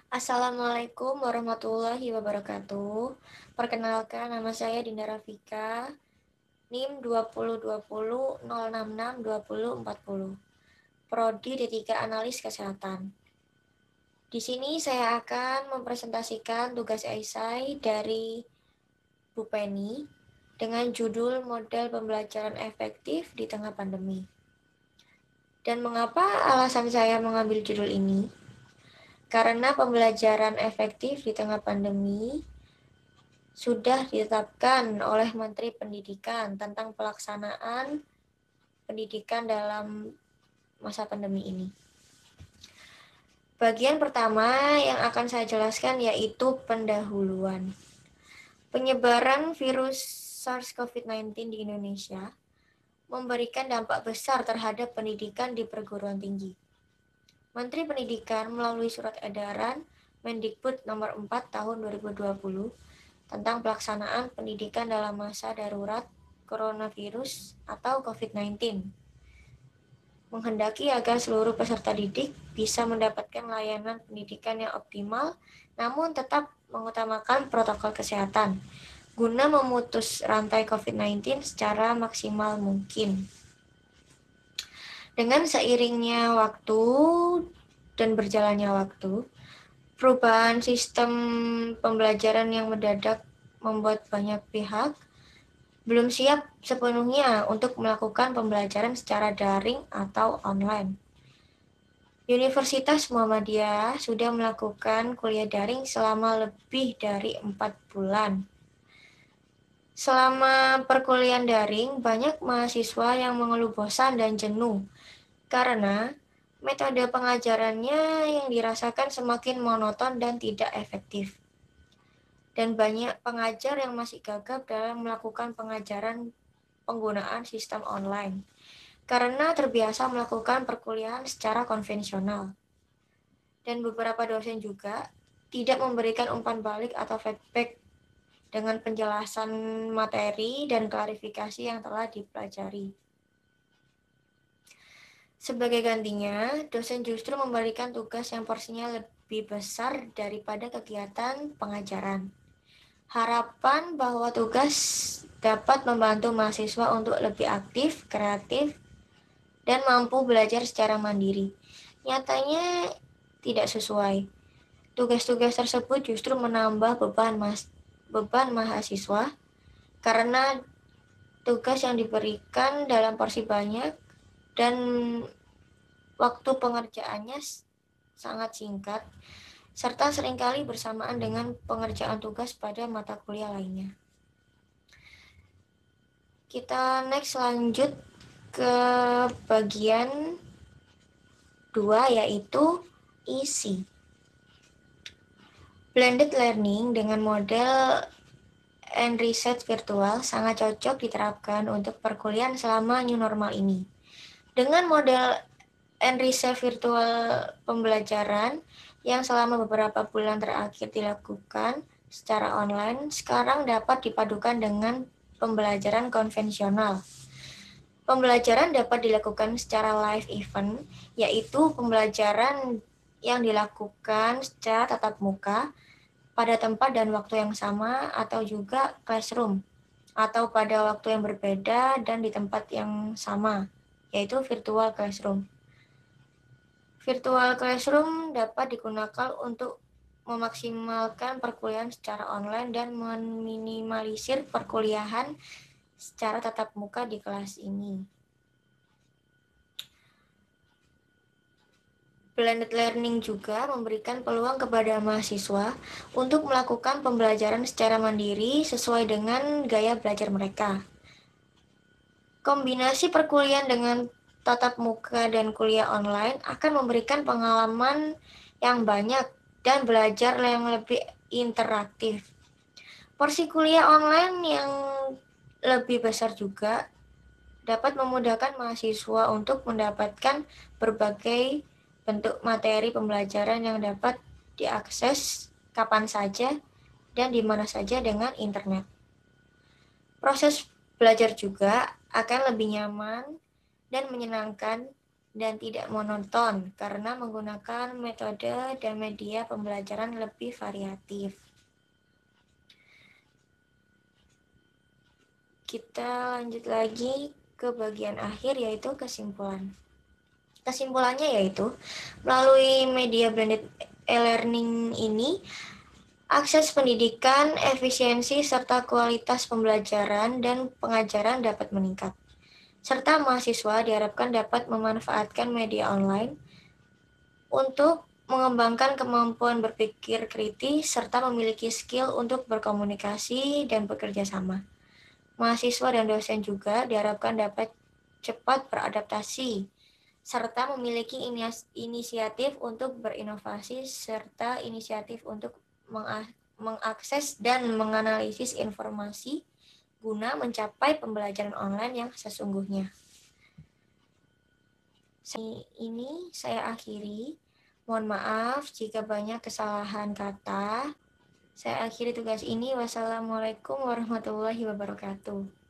Assalamualaikum warahmatullahi wabarakatuh. Perkenalkan, nama saya Dinda Rafika, NIM 2020 066 2040, Prodi D3 Analis Kesehatan. Di sini saya akan mempresentasikan tugas esai dari Bu Penny dengan judul Model Pembelajaran Efektif di Tengah Pandemi. Dan mengapa alasan saya mengambil judul ini? Karena pembelajaran efektif di tengah pandemi sudah ditetapkan oleh Menteri Pendidikan tentang pelaksanaan pendidikan dalam masa pandemi ini. Bagian pertama yang akan saya jelaskan yaitu pendahuluan. Penyebaran virus SARS-CoV-19 di Indonesia memberikan dampak besar terhadap pendidikan di perguruan tinggi. Menteri Pendidikan melalui surat edaran Mendikbud nomor 4 tahun 2020 tentang pelaksanaan pendidikan dalam masa darurat coronavirus atau COVID-19 menghendaki agar seluruh peserta didik bisa mendapatkan layanan pendidikan yang optimal namun tetap mengutamakan protokol kesehatan guna memutus rantai COVID-19 secara maksimal mungkin. Dengan seiringnya waktu dan berjalannya waktu, perubahan sistem pembelajaran yang mendadak membuat banyak pihak belum siap sepenuhnya untuk melakukan pembelajaran secara daring atau online. Universitas Muhammadiyah sudah melakukan kuliah daring selama lebih dari 4 bulan. Selama perkuliahan daring, banyak mahasiswa yang mengeluh bosan dan jenuh karena metode pengajarannya yang dirasakan semakin monoton dan tidak efektif. Dan banyak pengajar yang masih gagap dalam melakukan pengajaran penggunaan sistem online karena terbiasa melakukan perkuliahan secara konvensional. Dan beberapa dosen juga tidak memberikan umpan balik atau feedback dengan penjelasan materi dan klarifikasi yang telah dipelajari. Sebagai gantinya, dosen justru memberikan tugas yang porsinya lebih besar daripada kegiatan pengajaran. Harapan bahwa tugas dapat membantu mahasiswa untuk lebih aktif, kreatif, dan mampu belajar secara mandiri. Nyatanya tidak sesuai. Tugas-tugas tersebut justru menambah beban mahasiswa karena tugas yang diberikan dalam porsi banyak dan waktu pengerjaannya sangat singkat, serta seringkali bersamaan dengan pengerjaan tugas pada mata kuliah lainnya. Kita next lanjut ke bagian 2 yaitu isi. Blended learning dengan model and research virtual sangat cocok diterapkan untuk perkuliahan selama new normal ini. Dengan model and research virtual pembelajaran yang selama beberapa bulan terakhir dilakukan secara online, sekarang dapat dipadukan dengan pembelajaran konvensional. Pembelajaran dapat dilakukan secara live event, yaitu pembelajaran yang dilakukan secara tatap muka pada tempat dan waktu yang sama atau juga classroom atau pada waktu yang berbeda dan di tempat yang sama, yaitu virtual classroom. Virtual classroom dapat digunakan untuk memaksimalkan perkuliahan secara online dan meminimalisir perkuliahan secara tatap muka di kelas ini. Blended learning juga memberikan peluang kepada mahasiswa untuk melakukan pembelajaran secara mandiri sesuai dengan gaya belajar mereka. Kombinasi perkuliahan dengan tatap muka dan kuliah online akan memberikan pengalaman yang banyak dan belajar yang lebih interaktif. Porsi kuliah online yang lebih besar juga dapat memudahkan mahasiswa untuk mendapatkan berbagai bentuk materi pembelajaran yang dapat diakses kapan saja dan di mana saja dengan internet. Proses belajar juga akan lebih nyaman dan menyenangkan dan tidak monoton karena menggunakan metode dan media pembelajaran lebih variatif. Kita lanjut lagi ke bagian akhir, yaitu kesimpulan. Kesimpulannya yaitu, melalui media blended e-learning ini, akses pendidikan, efisiensi, serta kualitas pembelajaran dan pengajaran dapat meningkat. Serta mahasiswa diharapkan dapat memanfaatkan media online untuk mengembangkan kemampuan berpikir kritis serta memiliki skill untuk berkomunikasi dan bekerja sama. Mahasiswa dan dosen juga diharapkan dapat cepat beradaptasi serta memiliki inisiatif untuk berinovasi serta inisiatif untuk mengakses dan menganalisis informasi guna mencapai pembelajaran online yang sesungguhnya. Ini saya akhiri. Mohon maaf jika banyak kesalahan kata. Saya akhiri tugas ini. Wassalamualaikum warahmatullahi wabarakatuh.